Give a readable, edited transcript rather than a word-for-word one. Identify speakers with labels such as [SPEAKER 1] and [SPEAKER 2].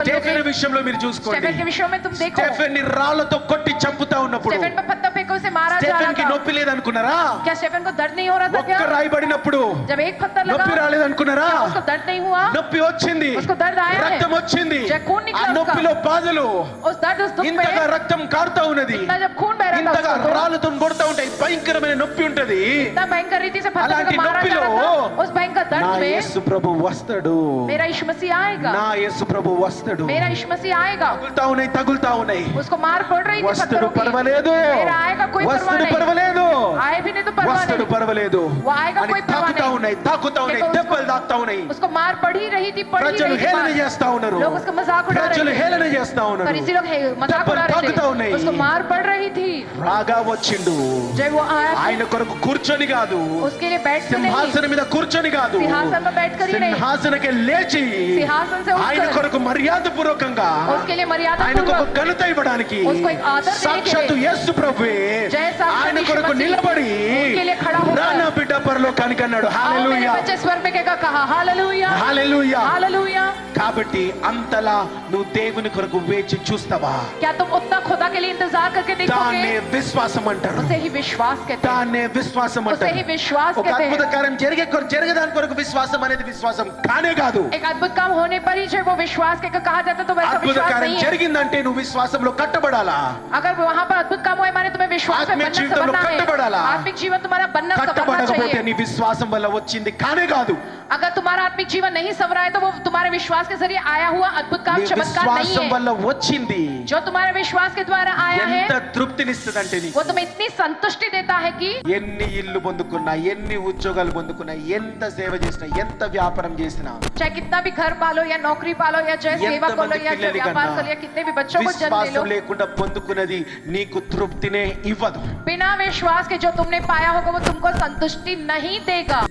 [SPEAKER 1] Stephen విషయంలో మీరు చూసుకోండి.
[SPEAKER 2] स्टेफन के विषय में तुम देखो,
[SPEAKER 1] స్టెఫెన్ ని రాళ్లతో కొట్టి చంపుతా ఉన్నప్పుడు
[SPEAKER 2] स्टेफन पे पत्थर फेंको से मारा जा
[SPEAKER 1] స్టెఫెన్
[SPEAKER 2] रहा
[SPEAKER 1] కి
[SPEAKER 2] था।
[SPEAKER 1] నొప్పి లేదనుకున్నారా?
[SPEAKER 2] क्या स्टेफन को दर्द नहीं हो रहा था? क्या
[SPEAKER 1] ఒక్క రాయబడినప్పుడు
[SPEAKER 2] जब एक पत्थर लगा
[SPEAKER 1] నొప్పి రాలేదనుకున్నారా?
[SPEAKER 2] क्या उसको दर्द नहीं हुआ?
[SPEAKER 1] నొప్పి వచ్చింది,
[SPEAKER 2] उसको दर्द आया है,
[SPEAKER 1] రక్తం వచ్చింది.
[SPEAKER 2] जब खून
[SPEAKER 1] ఆ
[SPEAKER 2] निकला उसका,
[SPEAKER 1] నొప్పిలో బాధలు,
[SPEAKER 2] उस दर्द उस दुख
[SPEAKER 1] ఇంతగా
[SPEAKER 2] में
[SPEAKER 1] రక్తం కారుతా ఉన్నది,
[SPEAKER 2] इतना जब खून बह रहा था
[SPEAKER 1] ఇంతగా
[SPEAKER 2] उसको,
[SPEAKER 1] రాళ్ళతో కొడతా ఉంటాయి, భయంకరమైన నొప్పి ఉంటది.
[SPEAKER 2] इतना भयंकर रीति से पत्थर
[SPEAKER 1] అలాంటి
[SPEAKER 2] को मारा जा
[SPEAKER 1] నొప్పిలో
[SPEAKER 2] रहा था, उस भयंकर
[SPEAKER 1] నా
[SPEAKER 2] दर्द में
[SPEAKER 1] యేసు ప్రభు వస్తాడు,
[SPEAKER 2] मेरा यीशु मसीह आएगा,
[SPEAKER 1] నా యేసు ప్రభు వస్తాడు.
[SPEAKER 2] मेरा यीशु मसीह आएगा।
[SPEAKER 1] తగులుతా ఉన్నాయి.
[SPEAKER 2] उसको मार पड़ रही थी
[SPEAKER 1] వస్తాడు,
[SPEAKER 2] पत्थरों की,
[SPEAKER 1] పర్వాలేదు,
[SPEAKER 2] मेरा आएगा कोई परवाह
[SPEAKER 1] వస్తాడు,
[SPEAKER 2] नहीं,
[SPEAKER 1] పర్వాలేదు,
[SPEAKER 2] आए भी नहीं तो परवाह
[SPEAKER 1] వస్తాడు,
[SPEAKER 2] नहीं,
[SPEAKER 1] పర్వాలేదు
[SPEAKER 2] वो आएगा
[SPEAKER 1] అని
[SPEAKER 2] कोई परवाह
[SPEAKER 1] తాకుతా
[SPEAKER 2] नहीं।
[SPEAKER 1] ఉన్నాయి, తాకుతా ఉన్నాయి,
[SPEAKER 2] देखो
[SPEAKER 1] దెబ్బలు తాకుతా ఉన్నాయి.
[SPEAKER 2] उसको मार पड़ी रही थी, पड़ी
[SPEAKER 1] ప్రజలు
[SPEAKER 2] रही थी
[SPEAKER 1] హేళన
[SPEAKER 2] मार।
[SPEAKER 1] చేస్తా ఉన్నారు,
[SPEAKER 2] लोग उसका मजाक उड़ा
[SPEAKER 1] ప్రజలు
[SPEAKER 2] रहे थे,
[SPEAKER 1] హేళన చేస్తా ఉన్నారు,
[SPEAKER 2] फरीसी लोग मजाक उड़ा रहे
[SPEAKER 1] తాకుతా
[SPEAKER 2] थे,
[SPEAKER 1] ఉన్నాయి.
[SPEAKER 2] उसको मार पड़ रही थी।
[SPEAKER 1] రాగా వచ్చిండు,
[SPEAKER 2] जब वो आया
[SPEAKER 1] ఆయన కొరకు కూర్చొని కాదు,
[SPEAKER 2] उसके लिए बैठ कर नहीं,
[SPEAKER 1] సింహాసనం మీద కూర్చొని కాదు,
[SPEAKER 2] सिंहासन में बैठ कर ही नहीं,
[SPEAKER 1] సింహాసనకే లేచి
[SPEAKER 2] सिंहासन से
[SPEAKER 1] ఆయన
[SPEAKER 2] उठकर
[SPEAKER 1] కొరకు మర్యాద పూర్వకంగా
[SPEAKER 2] उसके लिए मर्यादा
[SPEAKER 1] ఆయనకు ఒక
[SPEAKER 2] पूर्वक
[SPEAKER 1] ఘనత ఇవ్వడానికి
[SPEAKER 2] उसको एक आदर देने के
[SPEAKER 1] సాక్షాత్తు
[SPEAKER 2] लिए,
[SPEAKER 1] యేసు ప్రభువే
[SPEAKER 2] जय साक्षात
[SPEAKER 1] ఆయన
[SPEAKER 2] यीशु
[SPEAKER 1] కొరకు
[SPEAKER 2] मसीह
[SPEAKER 1] నిలబడి
[SPEAKER 2] उसके लिए खड़ा होकर,
[SPEAKER 1] నా బిడ్డ పరలోకానికి అన్నాడు.
[SPEAKER 2] आओ मेरे
[SPEAKER 1] హల్లెలూయా,
[SPEAKER 2] बच्चे स्वर में क्या कहा, हालेलुया
[SPEAKER 1] హల్లెలూయా.
[SPEAKER 2] हालेलुया।
[SPEAKER 1] కాబట్టి అంతలా నువ్వు దేవుని కొరకు వేచి చూస్తావా?
[SPEAKER 2] क्या तुम उतना खुदा के लिए इंतजार करके
[SPEAKER 1] దాన్నే
[SPEAKER 2] देखोगे?
[SPEAKER 1] విశ్వాసం అంటారు,
[SPEAKER 2] उसे ही विश्वास कहते हैं,
[SPEAKER 1] దాన్నే విశ్వాసం
[SPEAKER 2] उसे ही
[SPEAKER 1] అంటారు.
[SPEAKER 2] विश्वास
[SPEAKER 1] ఒక
[SPEAKER 2] कहते
[SPEAKER 1] అద్భుత
[SPEAKER 2] हैं।
[SPEAKER 1] కార్యం జరిగేదాని కొరకు విశ్వాసం అనేది విశ్వాసం కానే కాదు.
[SPEAKER 2] एक अद्भुत काम होने पर ही जब वो विश्वास के कहा जाता तो वैसा
[SPEAKER 1] అద్భుత
[SPEAKER 2] विश्वास
[SPEAKER 1] కార్యం
[SPEAKER 2] नहीं है।
[SPEAKER 1] జరిగిందంటే నువ్వు విశ్వాసంలో కట్టబడాలా,
[SPEAKER 2] अगर वहाँ पर अद्भुत काम हुए माने तुम्हें विश्वास में
[SPEAKER 1] आत्मिक
[SPEAKER 2] बनना
[SPEAKER 1] जीवन
[SPEAKER 2] संभलना है,
[SPEAKER 1] कट्टबडाला।
[SPEAKER 2] आत्मिक जीवन तुम्हारा बनना संभलना
[SPEAKER 1] కట్టబడకపోతే
[SPEAKER 2] चाहिए।
[SPEAKER 1] నీ విశ్వాసం వల్ల వచ్చింది కానే కాదు.
[SPEAKER 2] अगर तुम्हारा आत्मिक जीवन नहीं संवरा है तो वो तुम्हारे विश्वास के जरिए आया हुआ अद्भुत काम
[SPEAKER 1] నీ
[SPEAKER 2] चमत्कार नहीं
[SPEAKER 1] విశ్వాసం
[SPEAKER 2] है।
[SPEAKER 1] వల్ల వచ్చింది
[SPEAKER 2] जो तुम्हारे विश्वास के द्वारा आया है
[SPEAKER 1] ఎంత తృప్తినిస్తుందంటే నీకు.
[SPEAKER 2] वो तुम्हें इतनी संतुष्टि देता है कि
[SPEAKER 1] ఎన్ని ఇల్లు పొందుకున్నా, ఎన్ని ఉద్యోగాలు పొందుకున్నా, ఎంత సేవ చేసినా, ఎంత వ్యాపారం చేసినా,
[SPEAKER 2] चाहे कितना भी घर पालो या नौकरी पालो या चाहे सेवा
[SPEAKER 1] ఎంతమంది
[SPEAKER 2] करो या
[SPEAKER 1] పిల్లలు
[SPEAKER 2] व्यापार
[SPEAKER 1] కన్నా
[SPEAKER 2] करो या कितने भी बच्चों को जन्म ले लो,
[SPEAKER 1] విశ్వాసం లేకుండా పొందుకున్నది నీకు తృప్తినే ఇవ్వదు.
[SPEAKER 2] बिना विश्वास के जो तुमने पाया होगा वो तुमको संतुष्टि नहीं देगा।